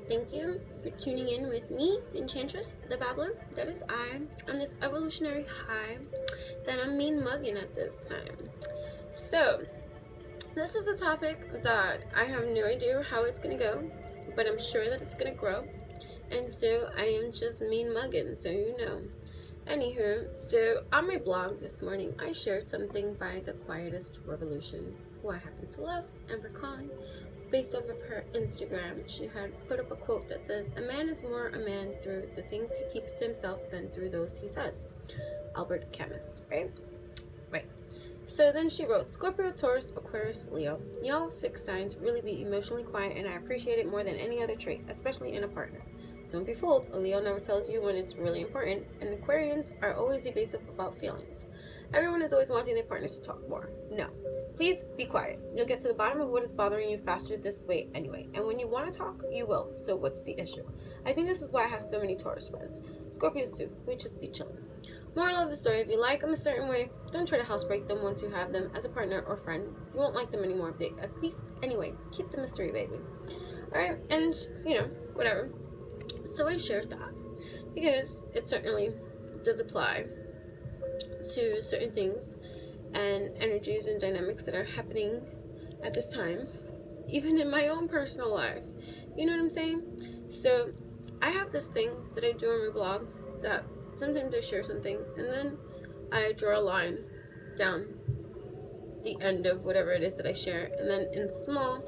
Thank you for tuning in with me, Enchantress, the Babbler. That is I, on this evolutionary high that I'm mean mugging at this time. So, this is a topic that I have no idea how it's going to go, but I'm sure that it's going to grow. And so, I am just mean mugging, so you know. Anywho, so on my blog this morning, I shared something by the Quietest Revolution, who I happen to love, Amber Khan. Based off of her Instagram, she had put up a quote that says, "A man is more a man through the things he keeps to himself than through those he says." Albert Camus, right? Right. So then she wrote, "Scorpio, Taurus, Aquarius, Leo. Y'all fixed signs really be emotionally quiet, and I appreciate it more than any other trait, especially in a partner. Don't be fooled, a Leo never tells you when it's really important, and Aquarians are always evasive about feelings. Everyone is always wanting their partners to talk more. No. Please be quiet. You'll get to the bottom of what is bothering you faster this way anyway. And when you want to talk, you will. So what's the issue? I think this is why I have so many Taurus friends. Scorpios too. We just be chilling. Moral of the story, if you like them a certain way, don't try to housebreak them once you have them as a partner or friend. You won't like them anymore if they agree. Anyways, keep the mystery, baby." Alright, and whatever. So I shared that because it certainly does apply to certain things and energies and dynamics that are happening at this time, even in my own personal life. You know what I'm saying? So I have this thing that I do on my blog that sometimes I share something and then I draw a line down the end of whatever it is that I share, and then in small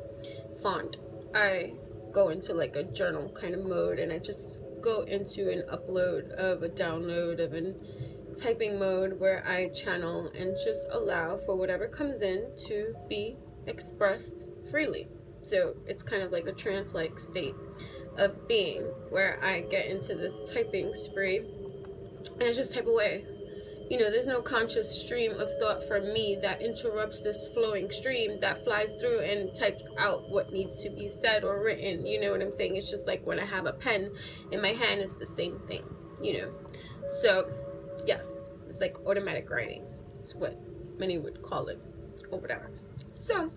font I go into like a journal kind of mode, and I just go into an upload of a download of an typing mode where I channel and just allow for whatever comes in to be expressed freely. So it's kind of like a trance-like state of being where I get into this typing spree and I just type away. There's no conscious stream of thought from me that interrupts this flowing stream that flies through and types out what needs to be said or written. You know what I'm saying? It's just like when I have a pen in my hand, it's the same thing, So, yes, it's like automatic writing. It's what many would call it or whatever. So,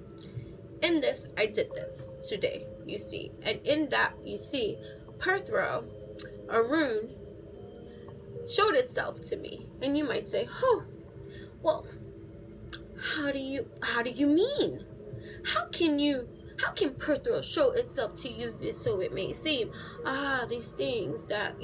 in this, I did this today, you see. And in that, you see, Perthro, a rune, showed itself to me. And you might say, "Oh, well, how do you mean? How can Perthro show itself to you so it may seem?" These things that,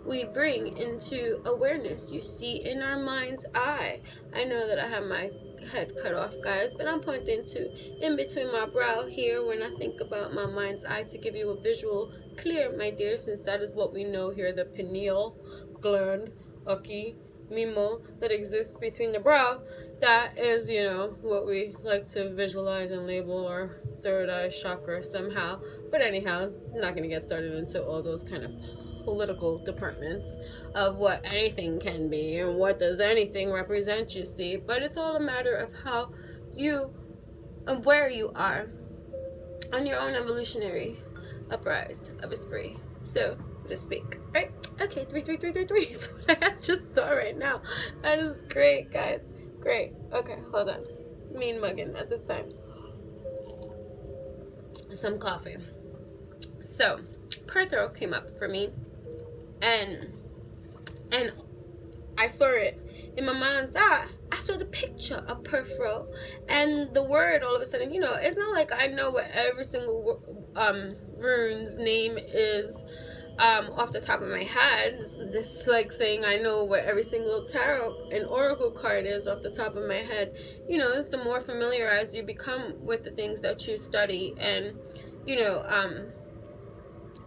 we bring into awareness, you see, in our mind's eye. I know that I have my head cut off, guys, but I'm pointing to in between my brow here when I think about my mind's eye to give you a visual clear, my dear, since that is what we know here, the pineal gland, mimo, that exists between the brow. That is, what we like to visualize and label our third eye chakra somehow. But anyhow, I'm not going to get started into all those kind of political departments of what anything can be and what does anything represent, you see. But it's all a matter of how you and where you are on your own evolutionary uprise of a spree, so to speak, right? Okay, 33333 is what I just saw right now. That is great, guys. Great. Okay, hold on. Mean mugging at this time. Some coffee. So, Perthro came up for me, and I saw it in my mind's eye. I saw the picture of Perthro, and the word all of a sudden, it's not like I know what every single rune's name is off the top of my head. This is like saying I know what every single tarot and oracle card is off the top of my head. It's the more familiarized you become with the things that you study and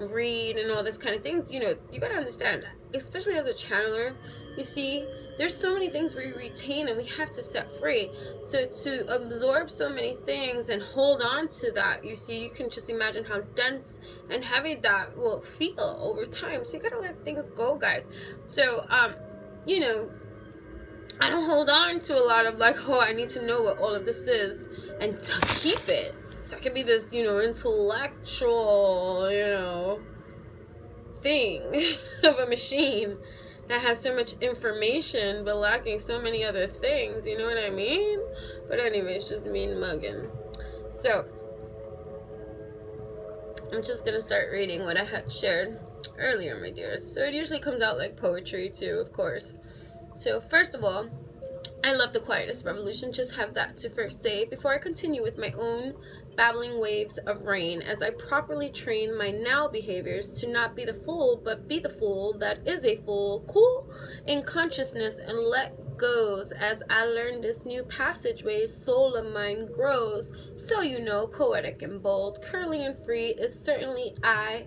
read and all this kind of things. You gotta understand, especially as a channeler, you see, there's so many things we retain and we have to set free. So to absorb so many things and hold on to that, you see, you can just imagine how dense and heavy that will feel over time. So you gotta let things go, guys. So I don't hold on to a lot of like, oh, I need to know what all of this is and to keep it. So I can be this, intellectual, thing of a machine that has so much information but lacking so many other things, you know what I mean? But anyway, it's just mean mugging. So I'm just gonna start reading what I had shared earlier, my dears. So it usually comes out like poetry too, of course. So first of all, I love the quietest revolution. Just have that to first say before I continue with my own babbling waves of rain, as I properly train my now behaviors to not be the fool, but be the fool that is a fool, cool in consciousness, and let goes as I learn this new passageway. Soul of mine grows, so you know, poetic and bold, curly and free is certainly I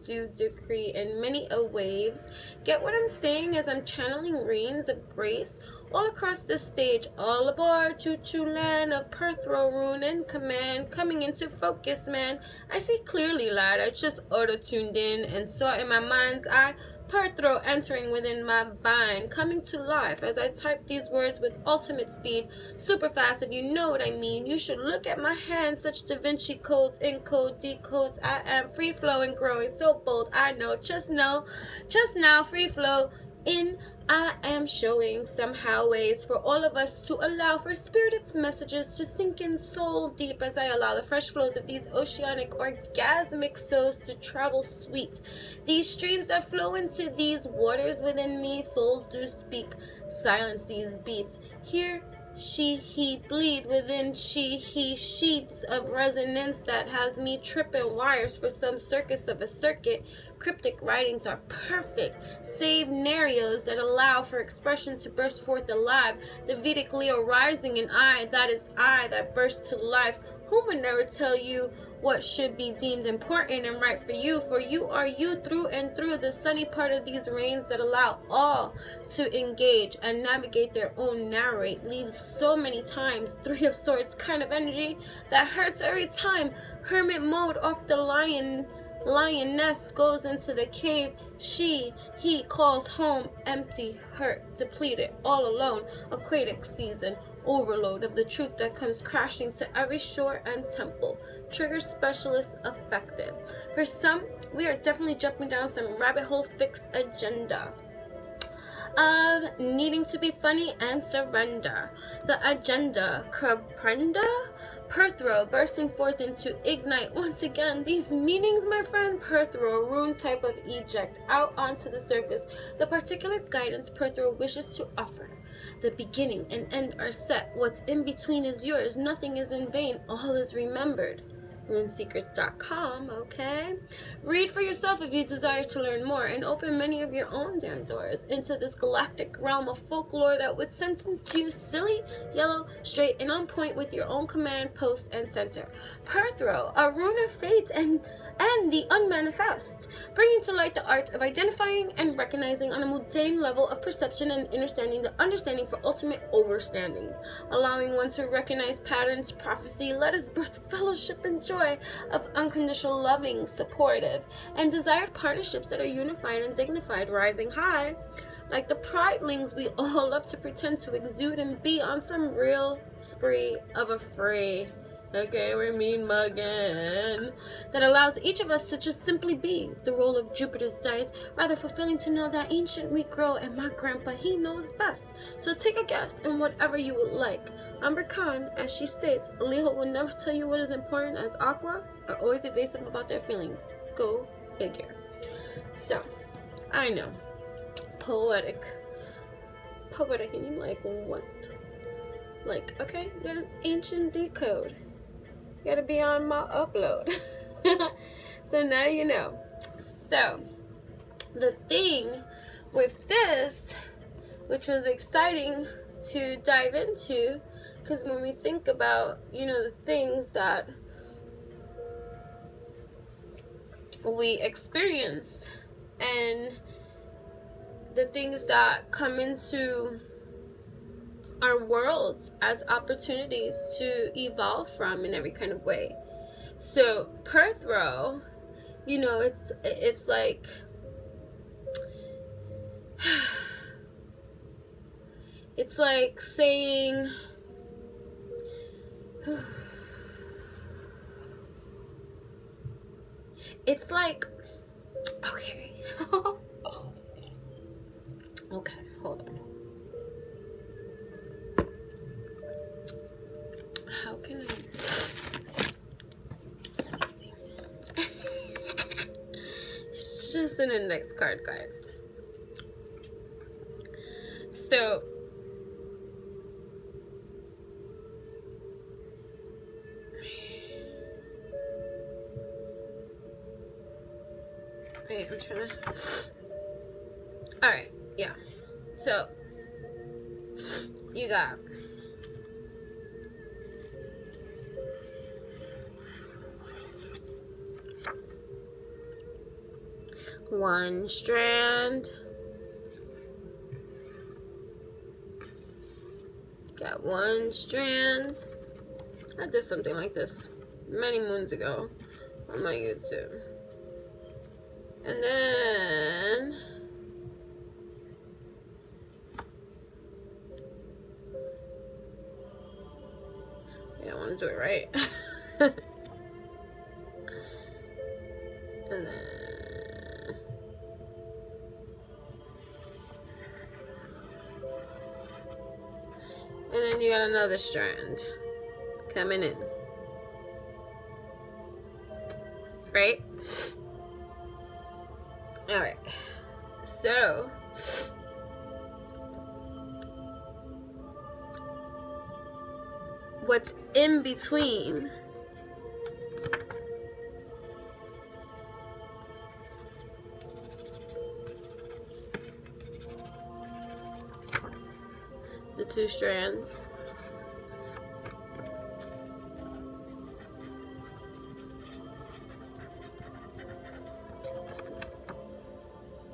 do decree in many a waves. Get what I'm saying as I'm channeling rains of grace all across the stage. All aboard, choo-choo land of Perthro, Rune and command, coming into focus, man. I see clearly, lad. I just auto-tuned in and saw in my mind's eye Perthro entering within my vine, coming to life as I type these words with ultimate speed, super fast. If you know what I mean, you should look at my hands. Such Da Vinci codes, encode, decodes. I am free flowing, growing, so bold. I know, just now, free flow in. I am showing somehow ways for all of us to allow for spirit's messages to sink in soul deep as I allow the fresh flows of these oceanic orgasmic souls to travel sweet. These streams that flow into these waters within me, souls do speak. Silence these beats. Hear she, he bleed within she, he sheets of resonance that has me tripping wires for some circus of a circuit. Cryptic writings are perfect scenarios that allow for expression to burst forth alive. The Vedic Leo rising in I, that is I that bursts to life. Who would never tell you what should be deemed important and right for you are you through and through. The sunny part of these rains that allow all to engage and navigate their own narrate leaves so many times Three of Swords kind of energy that hurts every time. Hermit mode off the lioness goes into the cave. She, he calls home empty, hurt, depleted, all alone. Aquatic season, overload of the truth that comes crashing to every shore and temple. Trigger specialist effective. For some, we are definitely jumping down some rabbit hole fixed agenda of needing to be funny and surrender. The agenda, comprenda? Perthro bursting forth into ignite once again. These meanings, my friend, Perthro, rune type of eject out onto the surface. The particular guidance Perthro wishes to offer. The beginning and end are set. What's in between is yours. Nothing is in vain. All is remembered. RuneSecrets.com, okay? Read for yourself if you desire to learn more and open many of your own damn doors into this galactic realm of folklore that would sentence you silly, yellow, straight, and on point with your own command, post, and center. Perthro, a rune of fate and the unmanifest, bringing to light the art of identifying and recognizing on a mundane level of perception and understanding the understanding for ultimate overstanding, allowing one to recognize patterns, prophecy. Let us birth fellowship and joy of unconditional loving, supportive, and desired partnerships that are unified and dignified, rising high. Like the pridelings we all love to pretend to exude and be on some real spree of a fray. Okay, we're mean mugging. That allows each of us to just simply be the role of Jupiter's dice, rather fulfilling to know that ancient we grow and my grandpa, he knows best. So take a guess in whatever you would like. Amber Khan, as she states, Leo will never tell you what is important, as Aqua are always evasive about their feelings. Go figure. So, I know. Poetic, and you're like, what? Like, okay, you got an ancient decode. You gotta be on my upload. So now you know. So, the thing with this, which was exciting to dive into, because when we think about, you know, the things that we experience and the things that come into our worlds as opportunities to evolve from in every kind of way. So Perthro, you know, it's like it's like saying it's like, okay. Okay, hold on. How can I? Let me see. just an index card, guys. So wait, I'm trying to. Alright, yeah. So you got one strand, got one strand. I did something like this many moons ago on my YouTube. And then I want to do it right. And then you got another strand coming in, right? All right, so what's in between the two strands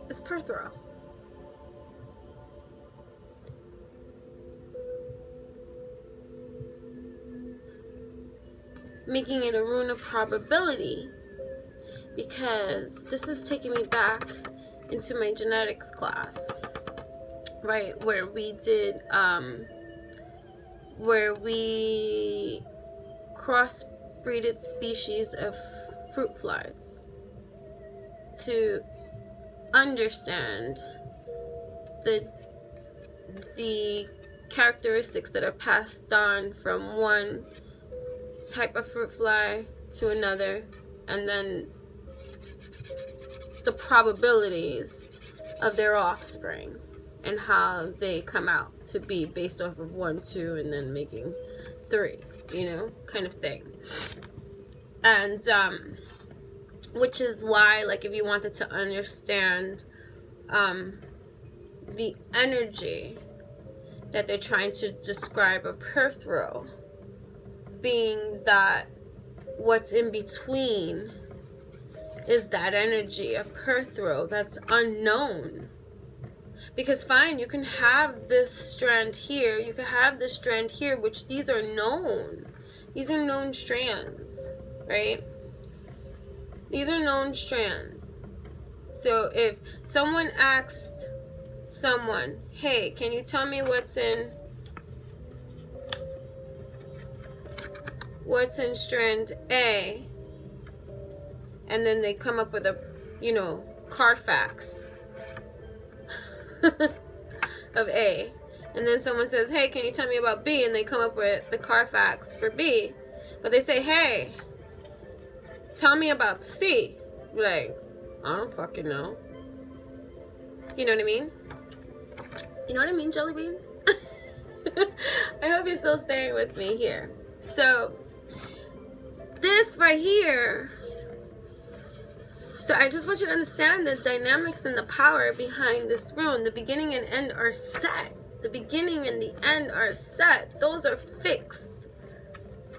is Perthro. Making it a rune of probability, because this is taking me back into my genetics class, right, where we did where we crossbreeded species of fruit flies to understand the characteristics that are passed on from one type of fruit fly to another, and then the probabilities of their offspring and how they come out to be based off of 1, 2, and then making 3, you know, kind of thing. And which is why, like, if you wanted to understand the energy that they're trying to describe of Perthro, being that what's in between is that energy of Perthro that's unknown. Because fine, you can have this strand here, you can have this strand here, which these are known. These are known strands, right? These are known strands. So if someone asked someone, hey, can you tell me what's in strand A, and then they come up with a, you know, Carfax of A, and then someone says, hey, can you tell me about B, and they come up with the Carfax for B, but they say, hey, tell me about C, like, I don't fucking know. You know what I mean? You know what I mean, jelly beans? I hope you're still staying with me here. So this right here, so I just want you to understand the dynamics and the power behind this rune. The beginning and end are set. The beginning and the end are set. Those are fixed.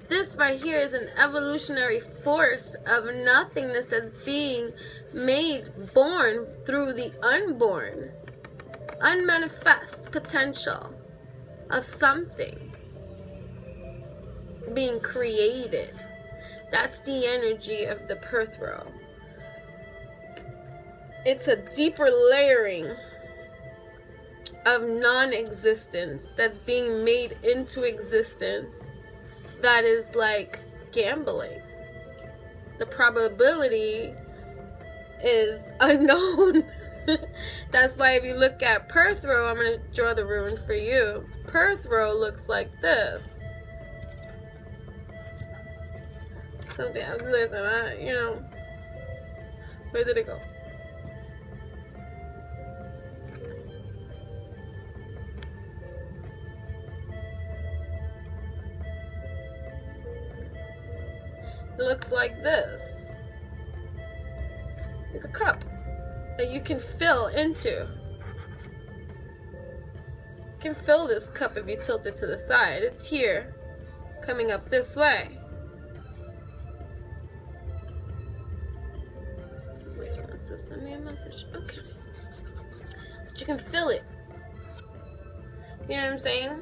This right here is an evolutionary force of nothingness that's being made born through the unborn, unmanifest potential of something being created. That's the energy of the Perthro. It's a deeper layering of non-existence that's being made into existence that is like gambling. The probability is unknown. That's why if you look at Perthro, I'm going to draw the rune for you. Perthro looks like this. Something else. Listen, you know, where did it go? looks like this. Like a cup that you can fill into. You can fill this cup if you tilt it to the side. It's here, coming up this way. Somebody wants to send me a message. Okay. But you can fill it. You know what I'm saying?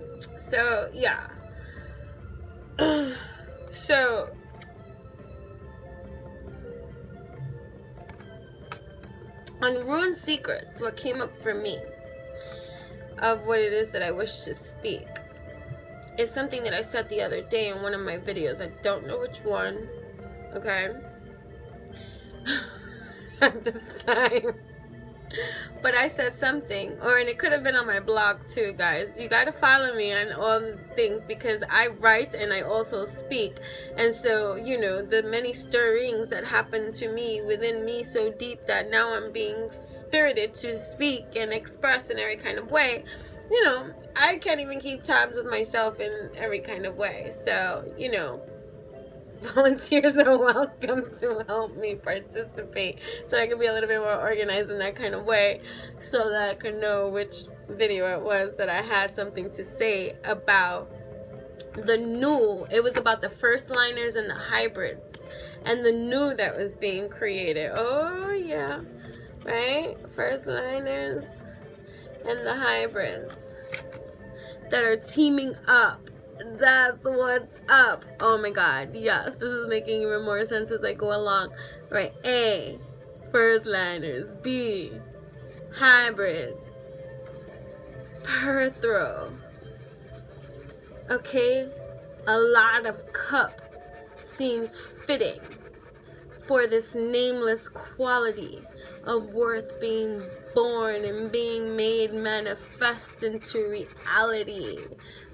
So, yeah. So, on Rune Secrets, what came up for me of what it is that I wish to speak is something that I said the other day in one of my videos. I don't know which one, okay? At this time. But I said something, and it could have been on my blog too, guys. You gotta follow me on all things because I write and I also speak. And so, you know, the many stirrings that happen to me within me so deep that now I'm being spirited to speak and express in every kind of way. You know, I can't even keep tabs with myself in every kind of way. So, you know, volunteers are welcome to help me participate so I can be a little bit more organized in that kind of way, so that I can know which video it was that I had something to say about the new. It was about the first liners and the hybrids and the new that was being created. Oh yeah, right? First liners and the hybrids that are teaming up. That's what's up. Oh my god, yes, this is making even more sense as I go along. Right, A, first liners. B, hybrids. Perthro. Okay, a lot of cup seems fitting for this nameless quality of worth being born and being made manifest into reality.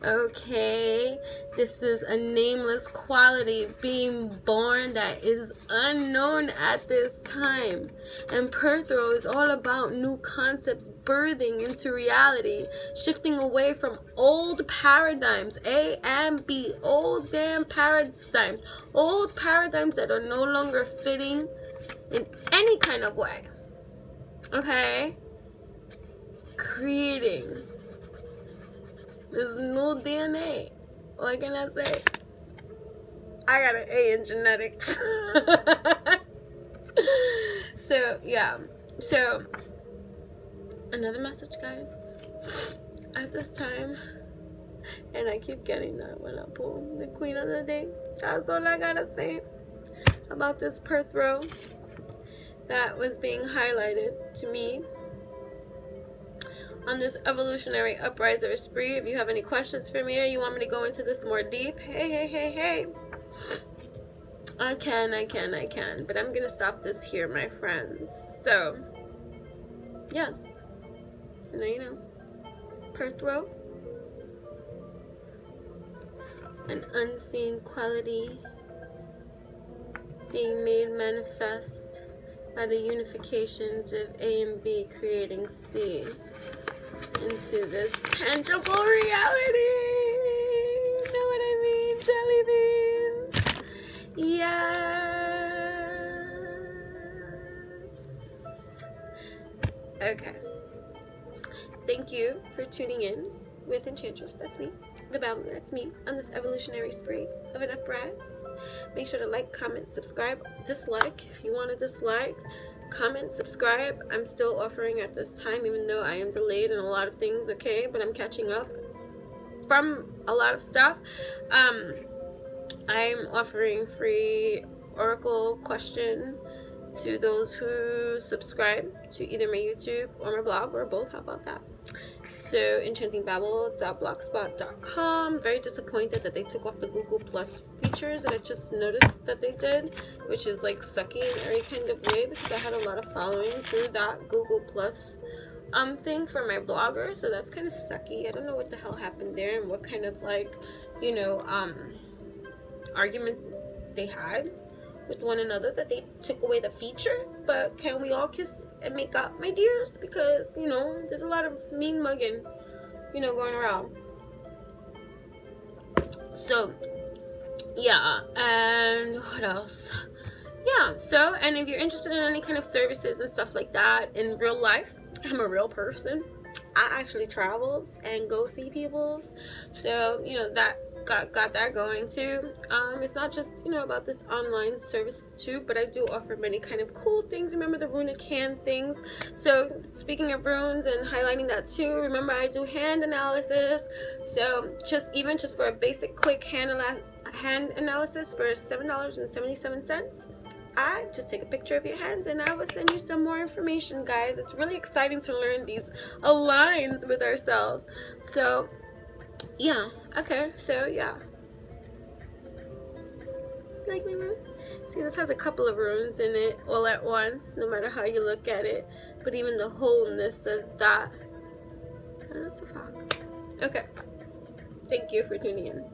Okay, this is a nameless quality being born that is unknown at this time, and Perthro is all about new concepts birthing into reality, shifting away from old paradigms, A and B, old damn paradigms, old paradigms that are no longer fitting in any kind of way. Okay, creating this new DNA. What can I say? I got an A in genetics. So yeah, so another message, guys, at this time, and I keep getting that when I pull the queen of the day. That's all I gotta say about this Perthro that was being highlighted to me on this evolutionary upriser spree. If you have any questions for me or you want me to go into this more deep, hey, I can, but I'm gonna stop this here, my friends. So yes, so now you know, Perthro, an unseen quality being made manifest by the unifications of A and B creating C into this tangible reality. You know what I mean, jelly beans? Yes. Okay. Thank you for tuning in with Enchantress. That's me. The Babbles. That's me on this evolutionary spree of an uprise. Make sure to like, comment, subscribe, dislike if you want to dislike. Comment, subscribe. I'm still offering at this time, even though I am delayed in a lot of things, okay? But I'm catching up from a lot of stuff. I'm offering free oracle question to those who subscribe to either my YouTube or my blog, or both. How about that? So enchantingbabble.blogspot.com. Very disappointed that they took off the Google Plus features, and I just noticed that they did, which is like sucky in every kind of way, because I had a lot of following through that Google Plus thing for my blogger. So that's kind of sucky. I don't know what the hell happened there and what kind of, like, you know, argument they had with one another that they took away the feature. But can we all kiss and make up, my dears? Because, you know, there's a lot of mean mugging, you know, going around. So yeah, and what else? Yeah, so, and if you're interested in any kind of services and stuff like that in real life, I'm a real person. I actually travel and go see people, so you know that got that going too. It's not just, you know, about this online service too, but I do offer many kind of cool things. Remember the Runic hand things? So speaking of runes and highlighting that too, remember I do hand analysis. So just for a basic quick hand analysis for $7.77, I just take a picture of your hands and I will send you some more information, guys. It's really exciting to learn these aligns with ourselves. So yeah, okay, so yeah, like my rune? See, this has a couple of runes in it all at once, no matter how you look at it, but even the wholeness of that. Oh, that's a fox. Okay, thank you for tuning in.